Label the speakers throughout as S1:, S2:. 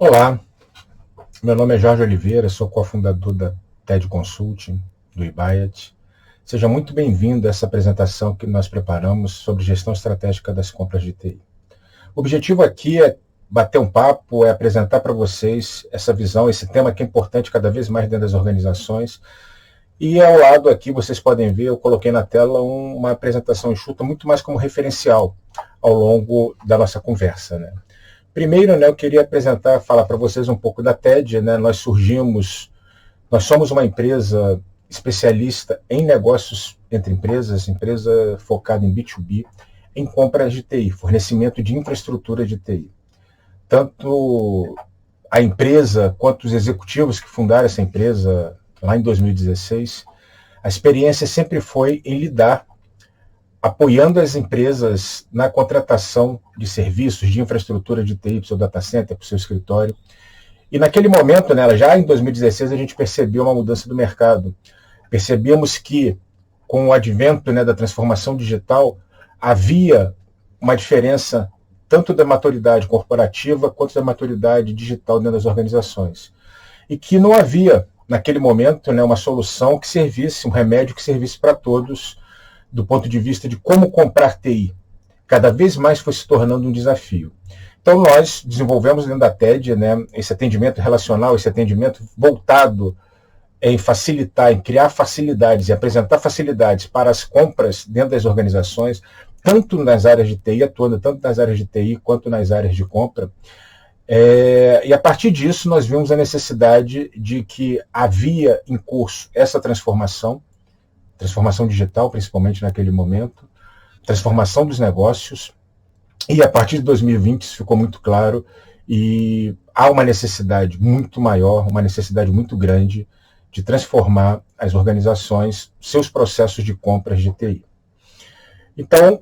S1: Olá, meu nome é Jorge Oliveira, sou cofundador da TED Consulting, do IBAIAT. Seja muito bem-vindo a essa apresentação que nós preparamos sobre gestão estratégica das compras de TI. O objetivo aqui é bater um papo, é apresentar para vocês essa visão, esse tema que é importante cada vez mais dentro das organizações. E ao lado aqui, vocês podem ver, eu coloquei na tela uma apresentação enxuta, muito mais como referencial ao longo da nossa conversa, né? Primeiro, eu queria falar para vocês um pouco da TED, né? Nós somos uma empresa especialista em negócios entre empresas, empresa focada em B2B, em compras de TI, fornecimento de infraestrutura de TI. Tanto a empresa quanto os executivos que fundaram essa empresa lá em 2016, a experiência sempre foi em lidar apoiando as empresas na contratação de serviços de infraestrutura de TI para o seu data center, para o seu escritório. E naquele momento, já em 2016, a gente percebeu uma mudança do mercado. Percebemos que, com o advento da transformação digital, havia uma diferença tanto da maturidade corporativa quanto da maturidade digital dentro das organizações. E que não havia, naquele momento, uma solução que servisse, um remédio que servisse para todos, do ponto de vista de como comprar TI. Cada vez mais foi se tornando um desafio. Então nós desenvolvemos dentro da TED esse atendimento relacional, esse atendimento voltado em facilitar, em criar facilidades e apresentar facilidades para as compras dentro das organizações, tanto nas áreas de TI, atuando tanto nas áreas de TI quanto nas áreas de compra. E a partir disso nós vimos a necessidade de que havia em curso essa transformação digital, principalmente naquele momento, transformação dos negócios, e a partir de 2020 isso ficou muito claro, e há uma necessidade muito maior, uma necessidade muito grande de transformar as organizações, seus processos de compras de TI. Então,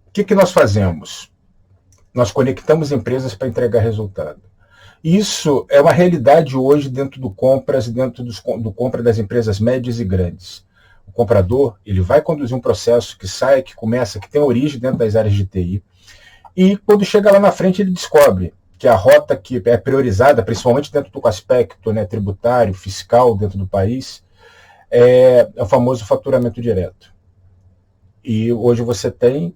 S1: o que nós fazemos? Nós conectamos empresas para entregar resultado. Isso é uma realidade hoje dentro do compras, dentro do compra das empresas médias e grandes. O comprador, ele vai conduzir um processo que sai, que começa, que tem origem dentro das áreas de TI, e quando chega lá na frente ele descobre que a rota que é priorizada, principalmente dentro do aspecto tributário, fiscal dentro do país, é o famoso faturamento direto. E hoje você tem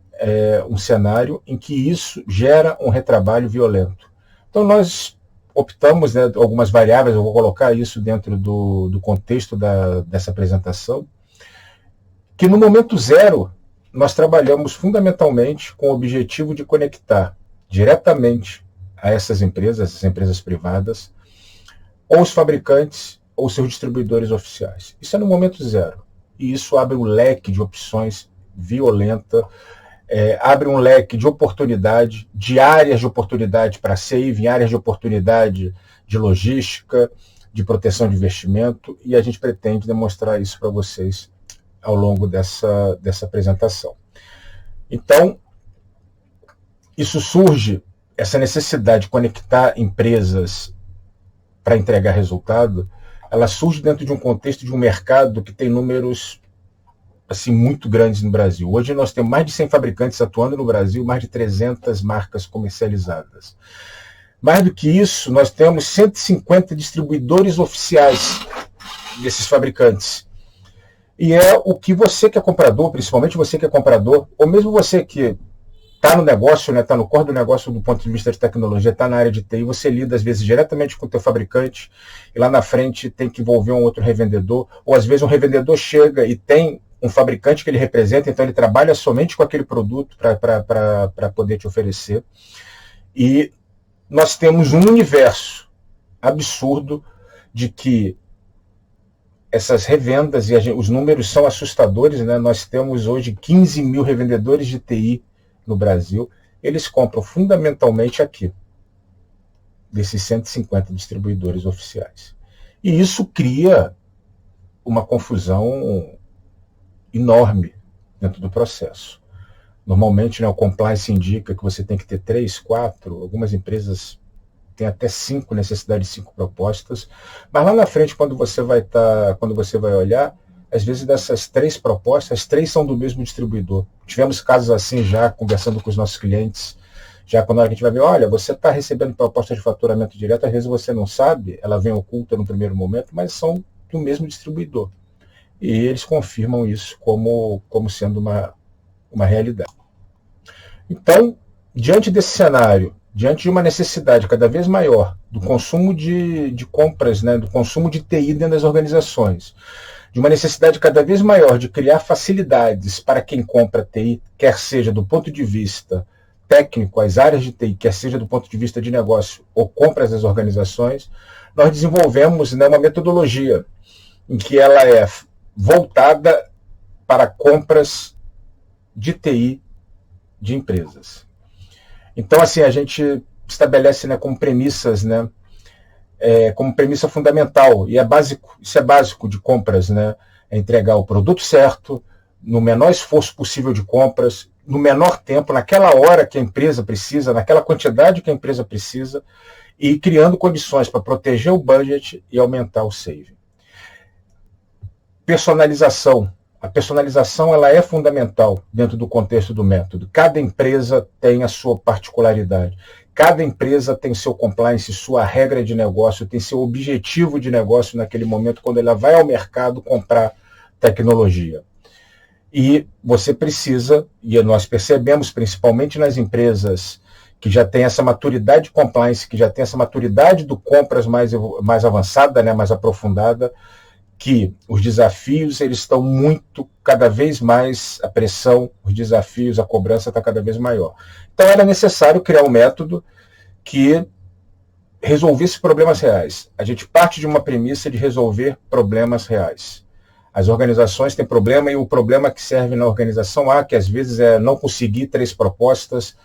S1: um cenário em que isso gera um retrabalho violento. Então nós optamos, algumas variáveis, eu vou colocar isso dentro do contexto dessa apresentação, que no momento zero nós trabalhamos fundamentalmente com o objetivo de conectar diretamente a essas empresas, as empresas privadas, ou os fabricantes ou seus distribuidores oficiais. Isso é no momento zero. E isso abre um leque de opções violenta, abre um leque de oportunidade, de áreas de oportunidade para saving, áreas de oportunidade de logística, de proteção de investimento, e a gente pretende demonstrar isso para vocês ao longo dessa apresentação. Então, isso surge, essa necessidade de conectar empresas para entregar resultado, ela surge dentro de um contexto de um mercado que tem números assim, muito grandes no Brasil. Hoje nós temos mais de 100 fabricantes atuando no Brasil, mais de 300 marcas comercializadas. Mais do que isso, nós temos 150 distribuidores oficiais desses fabricantes. E é o que você que é comprador, principalmente você que é comprador, ou mesmo você que está no negócio, está no core do negócio do ponto de vista de tecnologia, está na área de TI, você lida às vezes diretamente com o teu fabricante, e lá na frente tem que envolver um outro revendedor, ou às vezes um revendedor chega e tem um fabricante que ele representa, então ele trabalha somente com aquele produto para poder te oferecer. E nós temos um universo absurdo de que essas revendas, e os números são assustadores, nós temos hoje 15 mil revendedores de TI no Brasil, eles compram fundamentalmente aqui, desses 150 distribuidores oficiais. E isso cria uma confusão enorme dentro do processo. Normalmente, o compliance indica que você tem que ter 3, 4, algumas empresas têm até 5, necessidade de 5 propostas, mas lá na frente, quando você vai olhar, às vezes dessas 3 propostas, as 3 são do mesmo distribuidor. Tivemos casos assim já, conversando com os nossos clientes, Já quando a gente vai ver, olha, você está recebendo propostas de faturamento direto, às vezes você não sabe, ela vem oculta no primeiro momento, mas são do mesmo distribuidor. E eles confirmam isso como sendo uma realidade. Então, diante desse cenário, diante de uma necessidade cada vez maior do consumo de compras, né, do consumo de TI dentro das organizações, de uma necessidade cada vez maior de criar facilidades para quem compra TI, quer seja do ponto de vista técnico, as áreas de TI, quer seja do ponto de vista de negócio ou compras das organizações, nós desenvolvemos, né, uma metodologia em que ela é voltada para compras de TI de empresas. Então, assim, a gente estabelece, né, como premissas, né, como premissa fundamental, e isso é básico de compras, né, é entregar o produto certo, no menor esforço possível de compras, no menor tempo, naquela hora que a empresa precisa, naquela quantidade que a empresa precisa, e criando condições para proteger o budget e aumentar o saving. Personalização. A personalização ela é fundamental dentro do contexto do método. Cada empresa tem a sua particularidade. Cada empresa tem seu compliance, sua regra de negócio, tem seu objetivo de negócio naquele momento, quando ela vai ao mercado comprar tecnologia. E você precisa, e nós percebemos principalmente nas empresas que já tem essa maturidade de compliance, que já tem essa maturidade do compras mais avançada, né, mais aprofundada, que os desafios eles estão muito, cada vez mais, a pressão, os desafios, a cobrança está cada vez maior. Então era necessário criar um método que resolvesse problemas reais. A gente parte de uma premissa de resolver problemas reais. As organizações têm problema, e o problema que serve na organização A, que às vezes é não conseguir 3 propostas,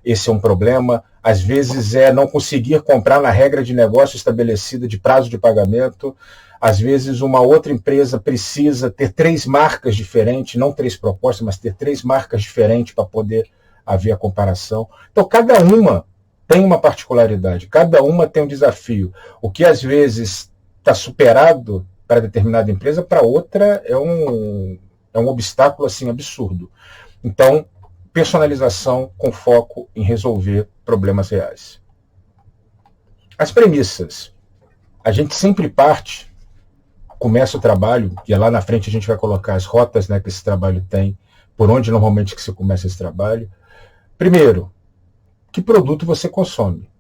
S1: esse é um problema. Às vezes é não conseguir comprar na regra de negócio estabelecida de prazo de pagamento. Às vezes uma outra empresa precisa ter 3 marcas diferentes, não 3 propostas, mas ter 3 marcas diferentes para poder haver a comparação. Então cada uma tem uma particularidade, cada uma tem um desafio. O que às vezes está superado para determinada empresa, para outra é um obstáculo assim absurdo. Então, personalização com foco em resolver problemas reais. As premissas. A gente sempre começa o trabalho, e lá na frente a gente vai colocar as rotas, né, que esse trabalho tem, por onde normalmente que se começa esse trabalho. Primeiro, que produto você consome?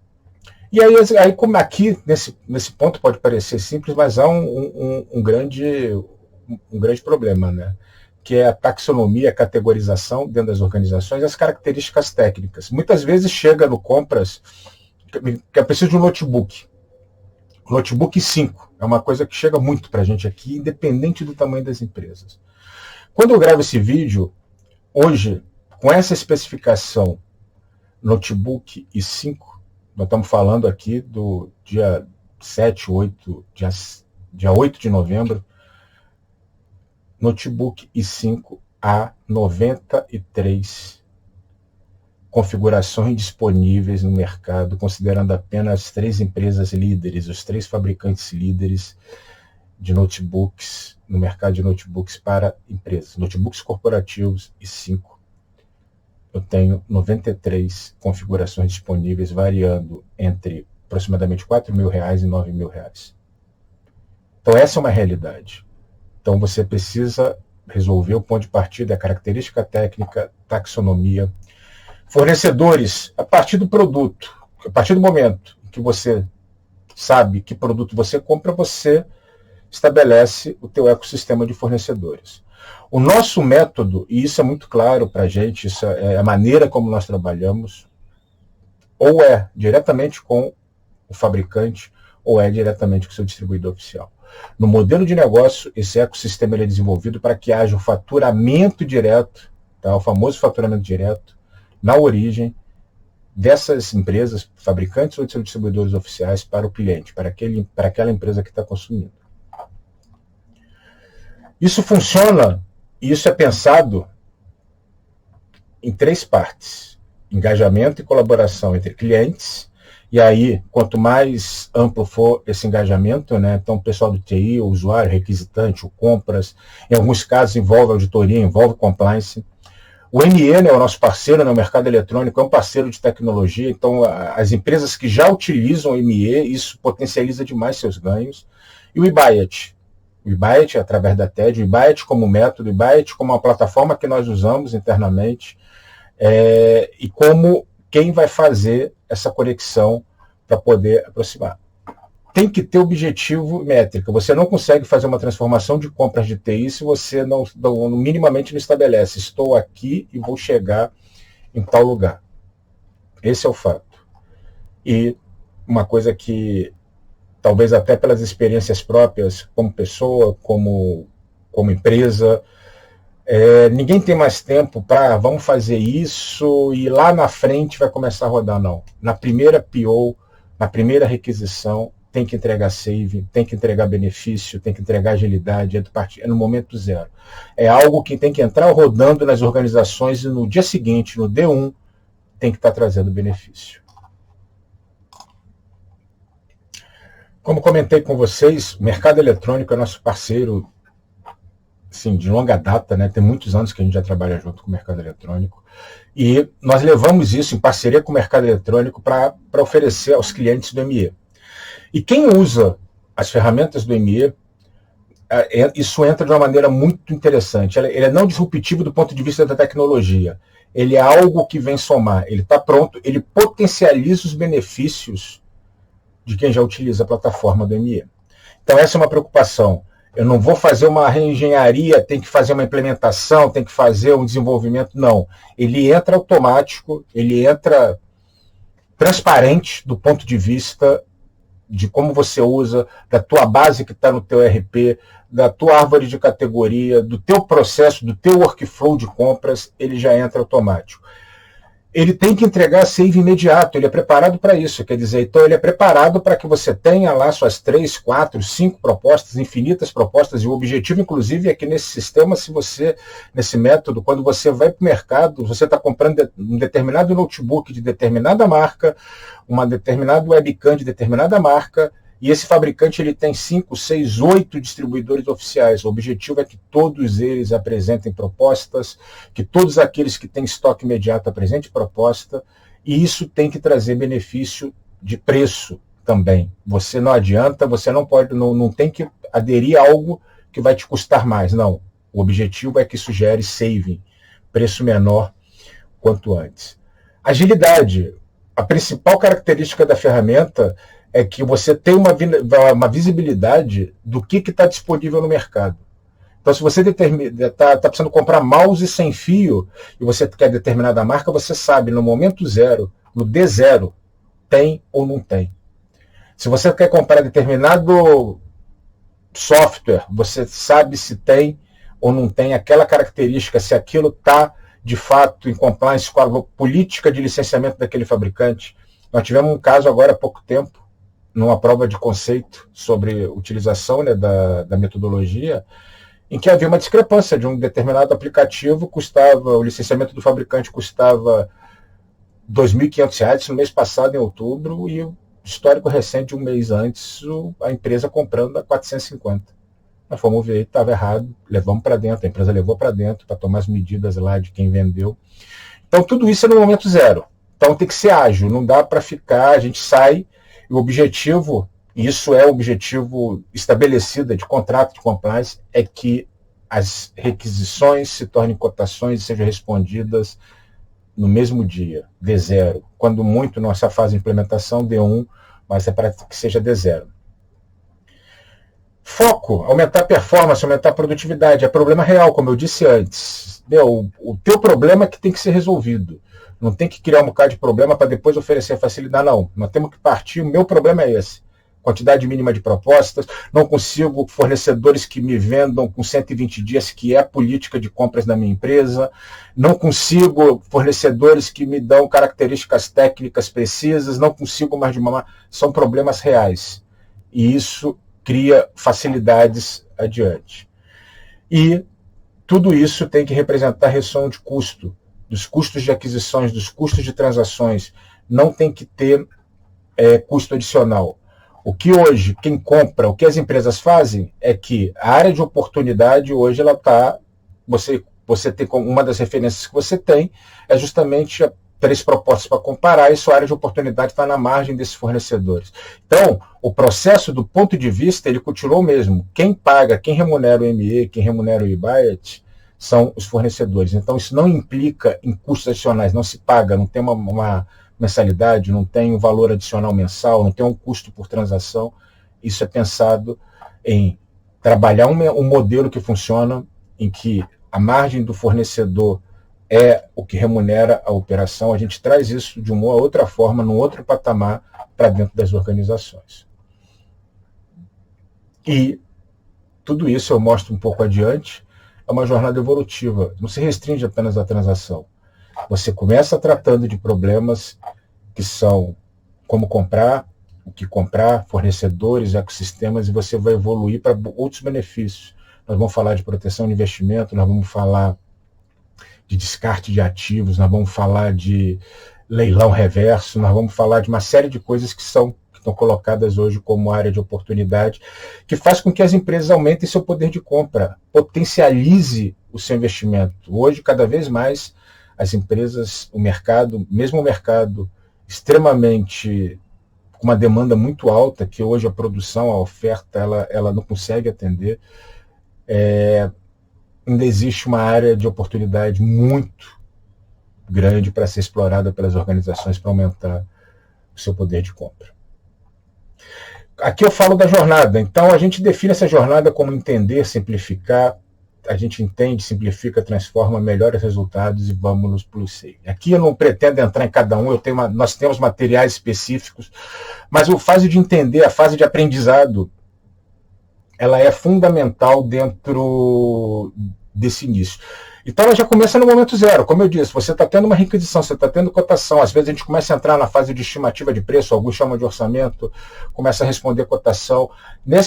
S1: E aí como aqui, nesse ponto pode parecer simples, mas há um grande problema, né? Que é a taxonomia, a categorização dentro das organizações, as características técnicas. Muitas vezes chega no compras que eu preciso de um notebook. Notebook 5 é uma coisa que chega muito para a gente aqui, independente do tamanho das empresas. Quando eu gravo esse vídeo, hoje, com essa especificação, notebook i5, nós estamos falando aqui do dia 7, 8, dia 8 de novembro, notebook i5 a 93 configurações disponíveis no mercado, considerando apenas 3 empresas líderes, os 3 fabricantes líderes de notebooks, no mercado de notebooks para empresas, notebooks corporativos i5. Eu tenho 93 configurações disponíveis, variando entre aproximadamente R$4.000 e R$9.000. Então essa é uma realidade. Então você precisa resolver o ponto de partida, a característica técnica, taxonomia, fornecedores, a partir do produto, a partir do momento que você sabe que produto você compra, você estabelece o teu ecossistema de fornecedores. O nosso método, e isso é muito claro para a gente, isso é a maneira como nós trabalhamos, ou é diretamente com o fabricante, ou é diretamente com o seu distribuidor oficial. No modelo de negócio, esse ecossistema ele é desenvolvido para que haja o faturamento direto, tá? O famoso faturamento direto, na origem dessas empresas, fabricantes ou distribuidores oficiais, para o cliente, para aquela empresa que está consumindo. Isso funciona, e isso é pensado em 3 partes: engajamento e colaboração entre clientes. E aí, quanto mais amplo for esse engajamento, né, então o pessoal do TI, o usuário, requisitante, o compras, em alguns casos envolve auditoria, envolve compliance. O ME, né, o nosso parceiro no mercado eletrônico, é um parceiro de tecnologia, então as empresas que já utilizam o ME, isso potencializa demais seus ganhos. E o eBuyat. O eBuyat, através da TED, o eBuyat como método, o eBuyat como uma plataforma que nós usamos internamente, e como quem vai fazer essa conexão para poder aproximar. Tem que ter objetivo e métrica. Você não consegue fazer uma transformação de compras de TI se você não minimamente não estabelece. Estou aqui e vou chegar em tal lugar. Esse é o fato. E uma coisa que, talvez até pelas experiências próprias, como pessoa, como empresa, ninguém tem mais tempo para vamos fazer isso e lá na frente vai começar a rodar, não. Na primeira PO, na primeira requisição, tem que entregar save, tem que entregar benefício, tem que entregar agilidade, é no momento zero. É algo que tem que entrar rodando nas organizações e no dia seguinte, no D1, tem que estar trazendo benefício. Como comentei com vocês, o mercado eletrônico é nosso parceiro, assim, de longa data, né? Tem muitos anos que a gente já trabalha junto com o mercado eletrônico. E nós levamos isso em parceria com o mercado eletrônico para oferecer aos clientes do ME. E quem usa as ferramentas do ME, isso entra de uma maneira muito interessante. Ele é não disruptivo do ponto de vista da tecnologia. Ele é algo que vem somar. Ele está pronto, ele potencializa os benefícios de quem já utiliza a plataforma do ME. Então essa é uma preocupação. Eu não vou fazer uma reengenharia, tem que fazer uma implementação, tem que fazer um desenvolvimento. Não. Ele entra automático, ele entra transparente do ponto de vista de como você usa, da tua base que está no teu RP, da tua árvore de categoria, do teu processo, do teu workflow de compras, ele já entra automático. Ele tem que entregar save imediato, ele é preparado para isso, quer dizer, então ele é preparado para que você tenha lá suas 3, 4, 5 propostas, infinitas propostas, e o objetivo, inclusive, é que nesse sistema, se você, nesse método, quando você vai para o mercado, você está comprando um determinado notebook de determinada marca, uma determinada webcam de determinada marca, e esse fabricante ele tem 5, 6, 8 distribuidores oficiais. O objetivo é que todos eles apresentem propostas, que todos aqueles que têm estoque imediato apresentem proposta, e isso tem que trazer benefício de preço também. Você não adianta, você não pode, não tem que aderir a algo que vai te custar mais, não. O objetivo é que isso gere saving, preço menor quanto antes. Agilidade. A principal característica da ferramenta é que você tem uma visibilidade do que está disponível no mercado. Então, se você está precisando comprar mouse sem fio e você quer determinada marca, você sabe no momento zero, no D0, tem ou não tem. Se você quer comprar determinado software, você sabe se tem ou não tem aquela característica, se aquilo está de fato em compliance com a política de licenciamento daquele fabricante. Nós tivemos um caso agora há pouco tempo, numa prova de conceito sobre utilização, né, da metodologia, em que havia uma discrepância de um determinado aplicativo, o licenciamento do fabricante custava R$ 2.500 no mês passado, em outubro, e o histórico recente, de um mês antes, a empresa comprando a 450. Nós fomos ver, estava errado, levamos para dentro, a empresa levou para dentro para tomar as medidas lá de quem vendeu. Então tudo isso é no momento zero. Então tem que ser ágil, não dá para ficar, a gente sai, e o objetivo, e isso é o objetivo estabelecido de contrato de compliance, é que as requisições se tornem cotações e sejam respondidas no mesmo dia, D0. Quando muito, nossa fase de implementação, D1, mas é para que seja D0. Foco, aumentar a performance, aumentar a produtividade, é problema real, como eu disse antes. O teu problema é que tem que ser resolvido. Não tem que criar um bocado de problema para depois oferecer facilidade, não. Nós temos que partir, o meu problema é esse. Quantidade mínima de propostas, não consigo fornecedores que me vendam com 120 dias, que é a política de compras da minha empresa, não consigo fornecedores que me dão características técnicas precisas, não consigo mais de uma... São problemas reais. E isso cria facilidades adiante. E tudo isso tem que representar redução de custo, dos custos de aquisições, dos custos de transações. Não tem que ter custo adicional. O que hoje, quem compra, o que as empresas fazem é que a área de oportunidade hoje ela está, você você tem uma das referências que você tem é justamente 3 propostas para comparar, e sua área de oportunidade está na margem desses fornecedores. Então, o processo, do ponto de vista, ele continuou o mesmo. Quem paga, quem remunera o ME, quem remunera o IBAET, são os fornecedores. Então, isso não implica em custos adicionais, não se paga, não tem uma mensalidade, não tem um valor adicional mensal, não tem um custo por transação. Isso é pensado em trabalhar um modelo que funciona, em que a margem do fornecedor é o que remunera a operação. A gente traz isso de uma outra forma, num outro patamar, para dentro das organizações. E tudo isso eu mostro um pouco adiante, é uma jornada evolutiva, não se restringe apenas à transação. Você começa tratando de problemas que são como comprar, o que comprar, fornecedores, ecossistemas, e você vai evoluir para outros benefícios. Nós vamos falar de proteção de investimento, nós vamos falar de descarte de ativos, nós vamos falar de leilão reverso, nós vamos falar de uma série de coisas que estão colocadas hoje como área de oportunidade, que faz com que as empresas aumentem seu poder de compra, potencialize o seu investimento. Hoje, cada vez mais, as empresas, o mercado, mesmo o mercado extremamente com uma demanda muito alta, que hoje a produção, a oferta, ela não consegue atender, ainda existe uma área de oportunidade muito grande para ser explorada pelas organizações para aumentar o seu poder de compra. Aqui eu falo da jornada. Então, a gente define essa jornada como entender, simplificar. A gente entende, simplifica, transforma, melhora os resultados e vamos para o SEI. Aqui eu não pretendo entrar em cada um, nós temos materiais específicos, mas a fase de entender, a fase de aprendizado, ela é fundamental dentro desse início. Então ela já começa no momento zero, como eu disse, você está tendo uma requisição, você está tendo cotação, às vezes a gente começa a entrar na fase de estimativa de preço, alguns chamam de orçamento, começa a responder cotação,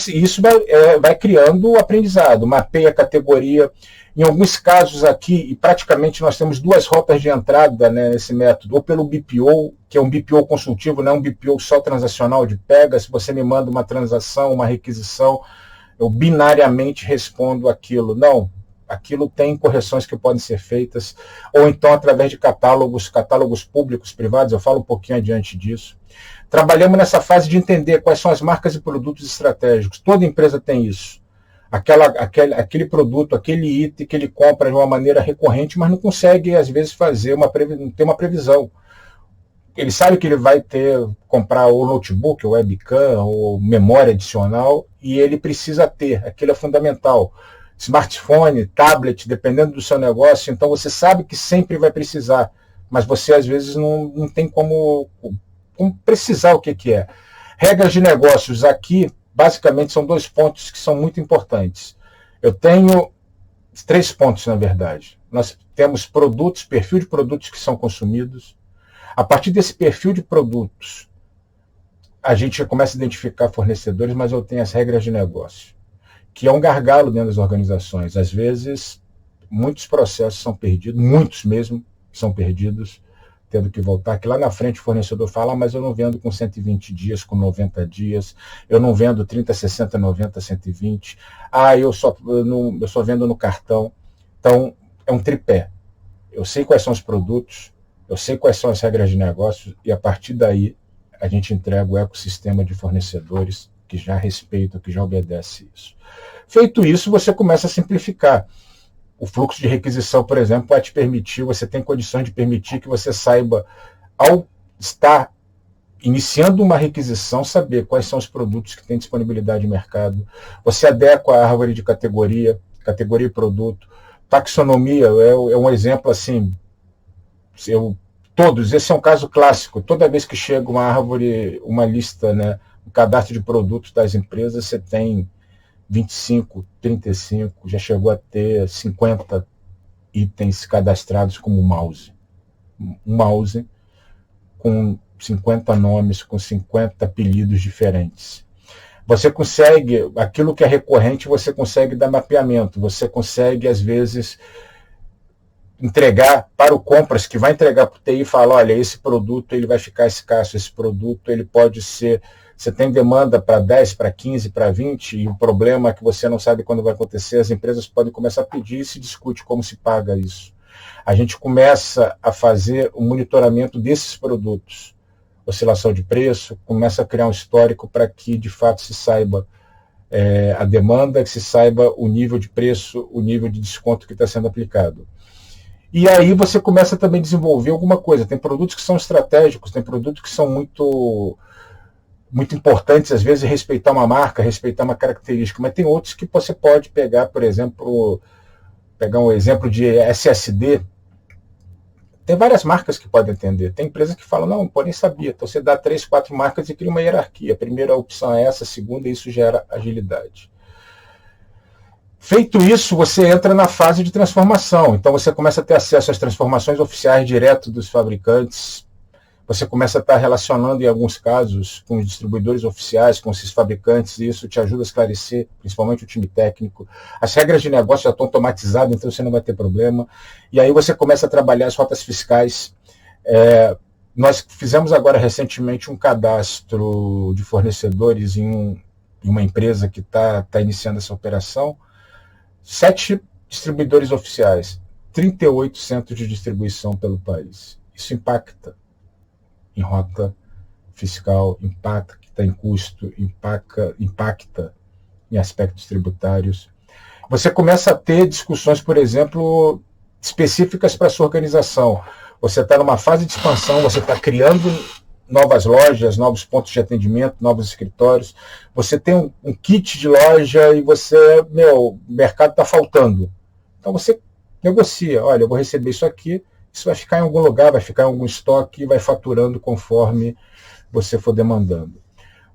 S1: isso vai criando o aprendizado, mapeia a categoria, em alguns casos aqui, e praticamente nós temos 2 rotas de entrada, né, nesse método, ou pelo BPO, que é um BPO consultivo, não é um BPO só transacional de pega, se você me manda uma transação, uma requisição, eu binariamente respondo aquilo, não, aquilo tem correções que podem ser feitas, ou então através de catálogos públicos, privados, eu falo um pouquinho adiante disso. Trabalhamos nessa fase de entender quais são as marcas e produtos estratégicos. Toda empresa tem isso. Aquele produto, aquele item que ele compra de uma maneira recorrente, mas não consegue, às vezes, ter uma previsão. Ele sabe que ele vai comprar ou notebook, ou webcam, ou memória adicional, e ele precisa ter, aquilo é fundamental. Smartphone, tablet, dependendo do seu negócio, então você sabe que sempre vai precisar, mas você às vezes não tem como precisar o que é. Regras de negócios aqui, basicamente, são 2 pontos que são muito importantes. Eu tenho 3 pontos, na verdade. Nós temos produtos, perfil de produtos que são consumidos. A partir desse perfil de produtos, a gente já começa a identificar fornecedores, mas eu tenho as regras de negócio, que é um gargalo dentro das organizações. Às vezes, muitos processos são perdidos, muitos mesmo são perdidos, tendo que voltar, que lá na frente o fornecedor fala, mas eu não vendo com 120 dias, com 90 dias, eu não vendo 30, 60, 90, 120, eu só vendo no cartão. Então, é um tripé. Eu sei quais são os produtos, eu sei quais são as regras de negócio, e a partir daí a gente entrega o ecossistema de fornecedores que já respeita, que já obedece isso. Feito isso, você começa a simplificar. O fluxo de requisição, por exemplo, vai te permitir, você tem condições de permitir que você saiba, ao estar iniciando uma requisição, saber quais são os produtos que têm disponibilidade no mercado. Você adequa a árvore de categoria e produto. Taxonomia é um exemplo assim, esse é um caso clássico. Toda vez que chega uma árvore, uma lista, né, um cadastro de produtos das empresas, você tem 25, 35, já chegou a ter 50 itens cadastrados como mouse. Um mouse com 50 nomes, com 50 apelidos diferentes. Você consegue, aquilo que é recorrente, você consegue dar mapeamento, você consegue, às vezes, entregar para o compras, que vai entregar para o TI e falar, olha, esse produto ele vai ficar escasso, esse produto ele pode ser Você tem demanda para 10, para 15, para 20, e o problema é que você não sabe quando vai acontecer, as empresas podem começar a pedir e se discute como se paga isso. A gente começa a fazer o monitoramento desses produtos, oscilação de preço, começa a criar um histórico para que, de fato, se saiba a demanda, que se saiba o nível de preço, o nível de desconto que está sendo aplicado. E aí você começa também a desenvolver alguma coisa. Tem produtos que são estratégicos, tem produtos que são muito importantes, às vezes, respeitar uma marca, respeitar uma característica, mas tem outros que você pode pegar, por exemplo, pegar um exemplo de SSD. Tem várias marcas que podem atender. Tem empresas que falam, não, pô, nem sabia. Então você dá 3, 4 marcas e cria uma hierarquia. A primeira opção é essa, a segunda, e isso gera agilidade. Feito isso, você entra na fase de transformação. Então você começa a ter acesso às transformações oficiais direto dos fabricantes. Você começa a estar relacionando, em alguns casos, com os distribuidores oficiais, com esses fabricantes, e isso te ajuda a esclarecer, principalmente o time técnico. As regras de negócio já estão automatizadas, então você não vai ter problema. E aí você começa a trabalhar as rotas fiscais. Nós fizemos agora recentemente um cadastro de fornecedores em uma empresa que está iniciando essa operação. 7 distribuidores oficiais, 38 centros de distribuição pelo país. Isso impacta em rota fiscal, impacta em custo, impacta em aspectos tributários. Você começa a ter discussões, por exemplo, específicas para a sua organização. Você está numa fase de expansão, você está criando novas lojas, novos pontos de atendimento, novos escritórios. Você tem um kit de loja e o mercado está faltando. Então você negocia, olha, eu vou receber isso aqui, isso vai ficar em algum lugar, vai ficar em algum estoque e vai faturando conforme você for demandando.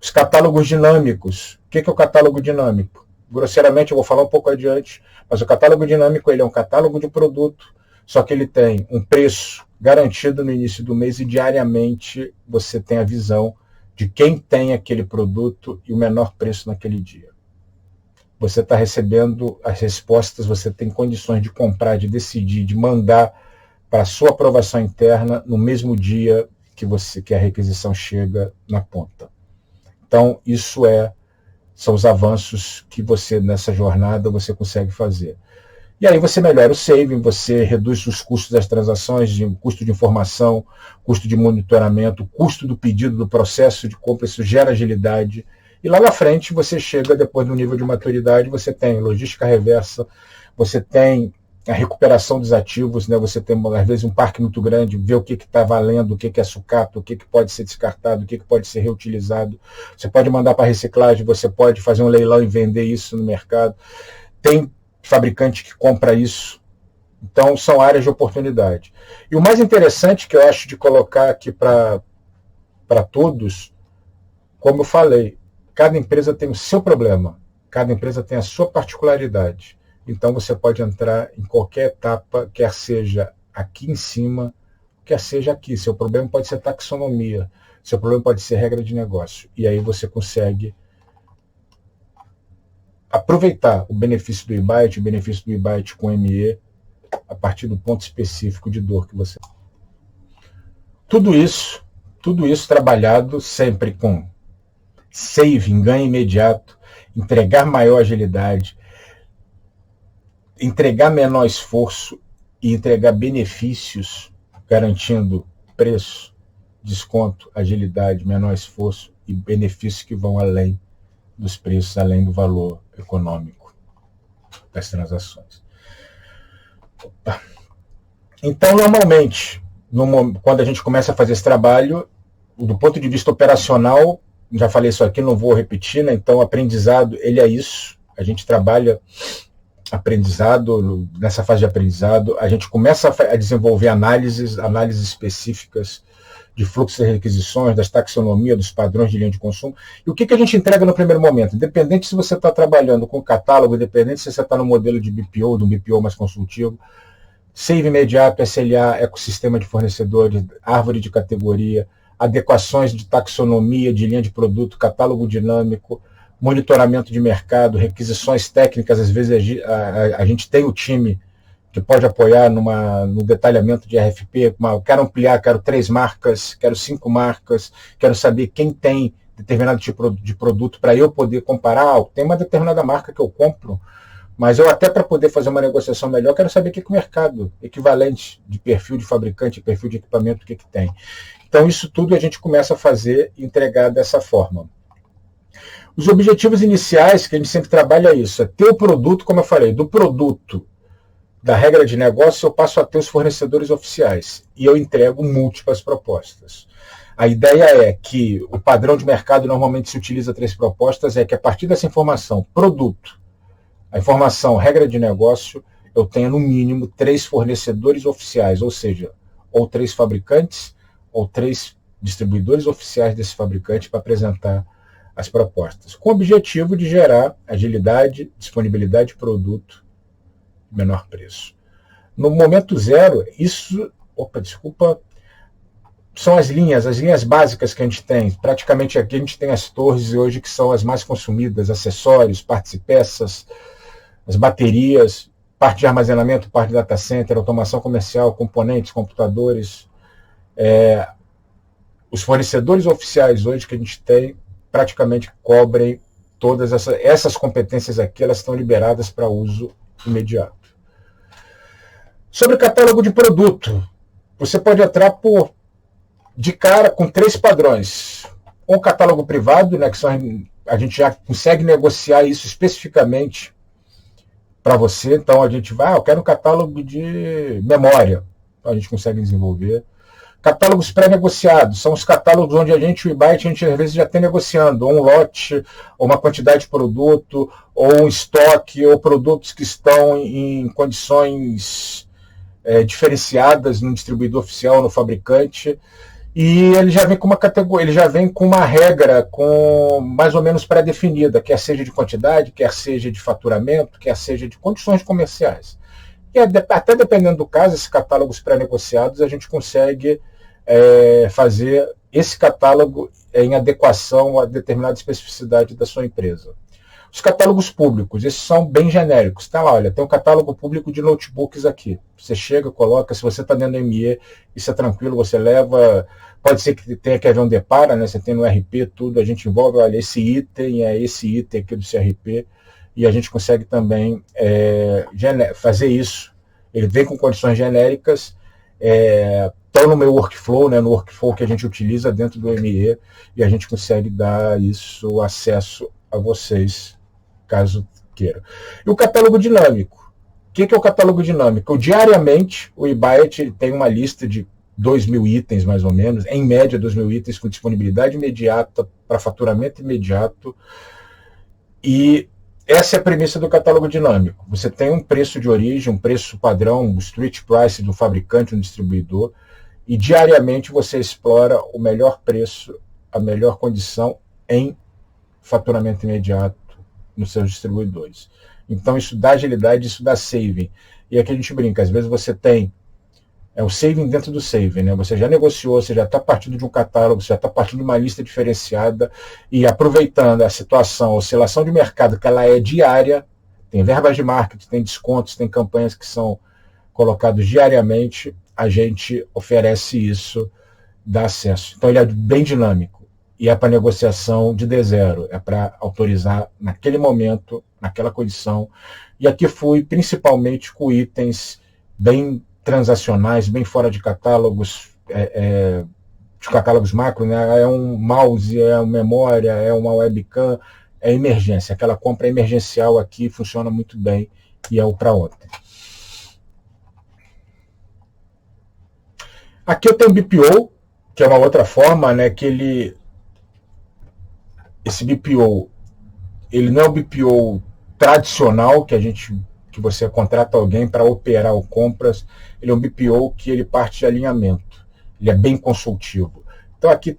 S1: Os catálogos dinâmicos. O que é o catálogo dinâmico? Grosseiramente, eu vou falar um pouco adiante, mas o catálogo dinâmico ele é um catálogo de produto, só que ele tem um preço garantido no início do mês e diariamente você tem a visão de quem tem aquele produto e o menor preço naquele dia. Você está recebendo as respostas, você tem condições de comprar, de decidir, de mandar para a sua aprovação interna no mesmo dia que a requisição chega na ponta. Então, isso são os avanços que você, nessa jornada, você consegue fazer. E aí você melhora o saving, você reduz os custos das transações, custo de informação, custo de monitoramento, custo do pedido, do processo de compra, isso gera agilidade. E lá na frente você chega, depois do nível de maturidade, você tem logística reversa, você tem a recuperação dos ativos, né? Você tem, às vezes, um parque muito grande, ver o que está valendo, o que é sucata, o que pode ser descartado, o que pode ser reutilizado. Você pode mandar para reciclagem, você pode fazer um leilão e vender isso no mercado. Tem fabricante que compra isso. Então, são áreas de oportunidade. E o mais interessante que eu acho de colocar aqui para todos, como eu falei, cada empresa tem o seu problema, cada empresa tem a sua particularidade. Então, você pode entrar em qualquer etapa, quer seja aqui em cima, quer seja aqui. Seu problema pode ser taxonomia, seu problema pode ser regra de negócio. E aí você consegue aproveitar o benefício do eByte, o benefício do eByte com ME, a partir do ponto específico de dor que você tem. Tudo isso trabalhado sempre com saving, ganho imediato, entregar maior agilidade, entregar menor esforço e entregar benefícios, garantindo preço, desconto, agilidade, menor esforço e benefícios que vão além dos preços, além do valor econômico das transações. Então, normalmente, quando a gente começa a fazer esse trabalho, do ponto de vista operacional, já falei isso aqui, não vou repetir, né? Então, aprendizado, ele é isso. A gente trabalha aprendizado, nessa fase de aprendizado, a gente começa a desenvolver análises específicas de fluxo de requisições, das taxonomias, dos padrões de linha de consumo. E o que a gente entrega no primeiro momento? Independente se você está trabalhando com catálogo, independente se você está no modelo de BPO, do BPO mais consultivo, save imediato, SLA, ecossistema de fornecedores, árvore de categoria, adequações de taxonomia, de linha de produto, catálogo dinâmico, monitoramento de mercado, requisições técnicas. Às vezes a gente tem o time que pode apoiar no detalhamento de RFP, quero ampliar, quero 3 marcas, quero 5 marcas, quero saber quem tem determinado tipo de produto para eu poder comparar. Tem uma determinada marca que eu compro, mas eu até para poder fazer uma negociação melhor, quero saber o que o mercado equivalente de perfil de fabricante, perfil de equipamento, o que tem. Então isso tudo a gente começa a fazer e entregar dessa forma. Os objetivos iniciais que a gente sempre trabalha é isso, é ter o produto, como eu falei, do produto da regra de negócio, eu passo a ter os fornecedores oficiais e eu entrego múltiplas propostas. A ideia é que o padrão de mercado normalmente se utiliza 3 propostas, é que a partir dessa informação, produto, a informação regra de negócio, eu tenho no mínimo 3 fornecedores oficiais, ou seja, ou 3 fabricantes, ou 3 distribuidores oficiais desse fabricante para apresentar as propostas, com o objetivo de gerar agilidade, disponibilidade de produto, menor preço. No momento zero, isso, são as linhas básicas que a gente tem. Praticamente aqui a gente tem as torres hoje que são as mais consumidas, acessórios, partes e peças, as baterias, parte de armazenamento, parte de data center, automação comercial, componentes, computadores. Os fornecedores oficiais hoje que a gente tem praticamente cobrem todas essas competências aqui, elas estão liberadas para uso imediato. Sobre o catálogo de produto, você pode entrar de cara com 3 padrões. Um catálogo privado, né, a gente já consegue negociar isso especificamente para você. Então a gente vai, eu quero um catálogo de memória. Então, a gente consegue desenvolver. Catálogos pré-negociados, são os catálogos onde o eBayt, a gente às vezes já tem negociando, ou um lote, ou uma quantidade de produto, ou um estoque, ou produtos que estão em condições diferenciadas no distribuidor oficial, no fabricante, e ele já vem com uma categoria, ele já vem com uma regra com mais ou menos pré-definida, quer seja de quantidade, quer seja de faturamento, quer seja de condições comerciais. E até dependendo do caso, esses catálogos pré-negociados, a gente consegue fazer esse catálogo em adequação a determinada especificidade da sua empresa. Os catálogos públicos, esses são bem genéricos. Tá lá, olha, tem um catálogo público de notebooks aqui. Você chega, coloca, se você está dentro do ME, isso é tranquilo, você leva, pode ser que tenha que haver um depara, né? Você tem no RP tudo, a gente envolve, olha, esse item é esse item aqui do CRP, e a gente consegue também fazer isso. Ele vem com condições genéricas, estão no meu workflow, né, no workflow que a gente utiliza dentro do ME, e a gente consegue dar isso, acesso a vocês, caso queiram. E o catálogo dinâmico. O que é o catálogo dinâmico? Diariamente, o eBayt tem uma lista de 2.000 itens, mais ou menos, em média 2.000 itens, com disponibilidade imediata, para faturamento imediato, e essa é a premissa do catálogo dinâmico. Você tem um preço de origem, um preço padrão, um street price do fabricante, um distribuidor, e diariamente você explora o melhor preço, a melhor condição em faturamento imediato nos seus distribuidores. Então isso dá agilidade, isso dá saving. E aqui a gente brinca, às vezes você tem o saving dentro do saving, né? Você já negociou, você já está partindo de um catálogo, você já está partindo de uma lista diferenciada e aproveitando a situação, a oscilação de mercado, que ela é diária, tem verbas de marketing, tem descontos, tem campanhas que são colocadas diariamente, a gente oferece isso, dá acesso. Então ele é bem dinâmico e é para negociação de D0, é para autorizar naquele momento, naquela condição. E aqui fui principalmente com itens bem transacionais, bem fora de catálogos, de catálogos macro, né? É um mouse, é uma memória, é uma webcam, é emergência. Aquela compra emergencial aqui funciona muito bem e é o para ontem. Aqui eu tenho o BPO, que é uma outra forma, né? Que esse BPO, ele não é o BPO tradicional que você contrata alguém para operar o compras, ele é um BPO que ele parte de alinhamento, ele é bem consultivo. Então aqui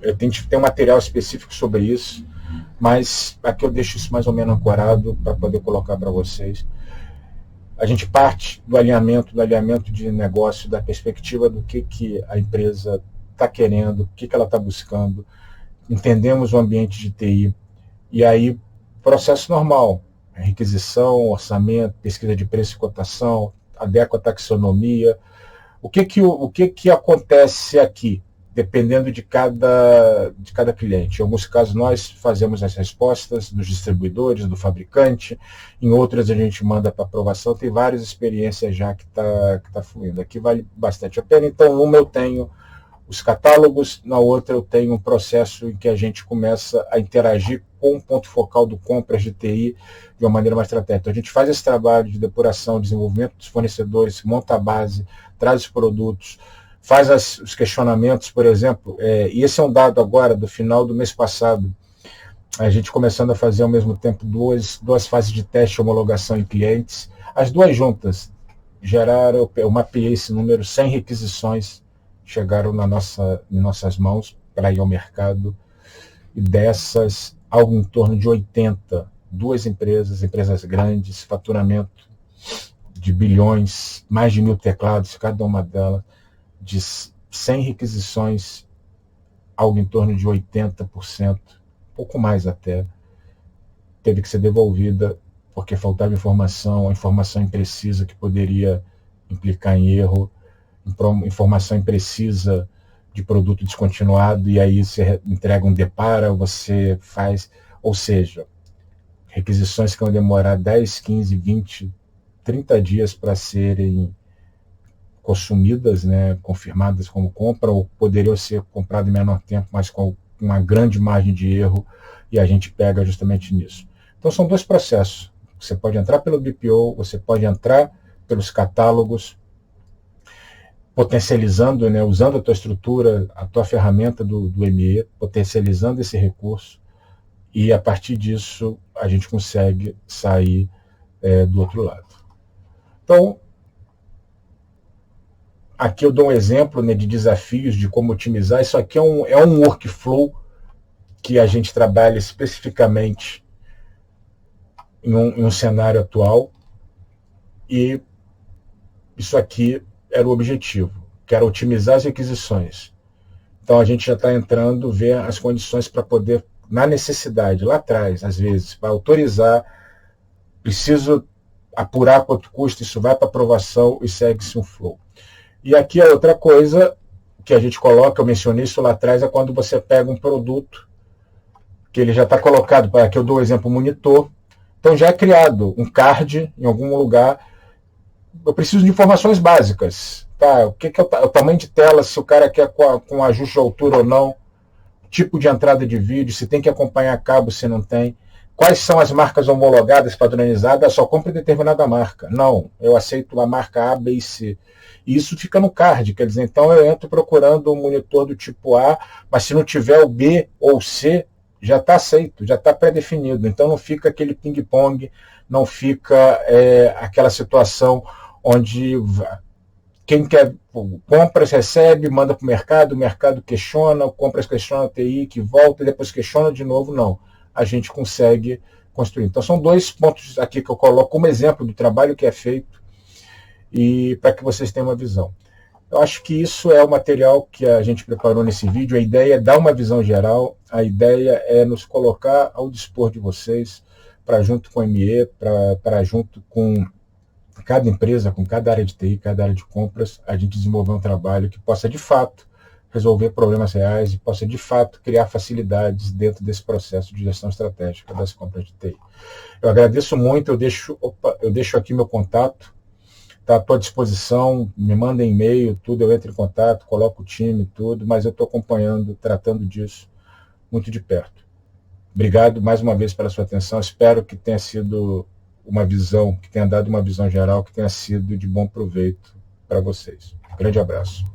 S1: eu tenho que ter um material específico sobre isso, mas aqui eu deixo isso mais ou menos ancorado para poder colocar para vocês. A gente parte do alinhamento de negócio, da perspectiva do que a empresa está querendo, o que ela está buscando, entendemos o ambiente de TI, e aí processo normal, requisição, orçamento, pesquisa de preço e cotação, adequa a taxonomia. O que acontece aqui? dependendo de cada cliente. Em alguns casos, nós fazemos as respostas dos distribuidores, do fabricante, em outras a gente manda para aprovação, tem várias experiências já que tá fluindo. Aqui vale bastante a pena. Então, uma eu tenho os catálogos, na outra eu tenho um processo em que a gente começa a interagir com o ponto focal do compras de TI de uma maneira mais estratégica. Então, a gente faz esse trabalho de depuração, desenvolvimento dos fornecedores, monta a base, traz os produtos, faz os questionamentos, por exemplo, e esse é um dado agora do final do mês passado, a gente começando a fazer ao mesmo tempo duas fases de teste e homologação em clientes, as duas juntas geraram, eu mapeei esse número, 100 requisições chegaram em nossas mãos para ir ao mercado, e dessas, algo em torno de 80, duas empresas grandes, faturamento de bilhões, mais de 1.000 teclados, cada uma delas, de 100 requisições, algo em torno de 80%, pouco mais até, teve que ser devolvida porque faltava informação, a informação imprecisa que poderia implicar em erro, informação imprecisa de produto descontinuado, e aí você entrega um depara, você faz, ou seja, requisições que vão demorar 10, 15, 20, 30 dias para serem consumidas, né, confirmadas como compra, ou poderiam ser compradas em menor tempo, mas com uma grande margem de erro, e a gente pega justamente nisso. Então são dois processos. Você pode entrar pelo BPO, você pode entrar pelos catálogos, potencializando, né, usando a tua estrutura, a tua ferramenta do ME, potencializando esse recurso, e a partir disso a gente consegue sair do outro lado. Então, aqui eu dou um exemplo, né, de desafios, de como otimizar. Isso aqui é um workflow que a gente trabalha especificamente em um cenário atual, e isso aqui era o objetivo, que era otimizar as requisições. Então a gente já está entrando, ver as condições para poder, na necessidade, lá atrás, às vezes, para autorizar, preciso apurar quanto custa, isso vai para aprovação e segue-se um flow. E aqui a outra coisa que a gente coloca, eu mencionei isso lá atrás, é quando você pega um produto que ele já está colocado, para que eu dou o exemplo, monitor, então já é criado um card em algum lugar. Eu preciso de informações básicas, tá? O que é o tamanho de tela, se o cara quer com ajuste de altura ou não, tipo de entrada de vídeo, se tem que acompanhar cabo, se não tem, quais são as marcas homologadas, padronizadas, só compre determinada marca. Não, eu aceito a marca A, B e C. E isso fica no card, quer dizer, então eu entro procurando um monitor do tipo A, mas se não tiver o B ou o C, já está aceito, já está pré-definido. Então não fica aquele ping-pong, não fica aquela situação onde quem quer compras recebe, manda para o mercado questiona, compras questiona a TI, que volta e depois questiona de novo. Não, a gente consegue construir. Então são dois pontos aqui que eu coloco como exemplo do trabalho que é feito, e para que vocês tenham uma visão. Eu acho que isso é o material que a gente preparou nesse vídeo. A ideia é dar uma visão geral, a ideia é nos colocar ao dispor de vocês, para junto com o ME, para junto com cada empresa, com cada área de TI, cada área de compras, a gente desenvolver um trabalho que possa de fato resolver problemas reais e possa de fato criar facilidades dentro desse processo de gestão estratégica das compras de TI. Eu agradeço muito, eu deixo aqui meu contato, está à tua disposição, me manda e-mail, tudo, eu entro em contato, coloco o time, tudo, mas eu estou acompanhando, tratando disso muito de perto. Obrigado mais uma vez pela sua atenção, espero que tenha sido uma visão, que tenha dado uma visão geral, que tenha sido de bom proveito para vocês. Grande abraço.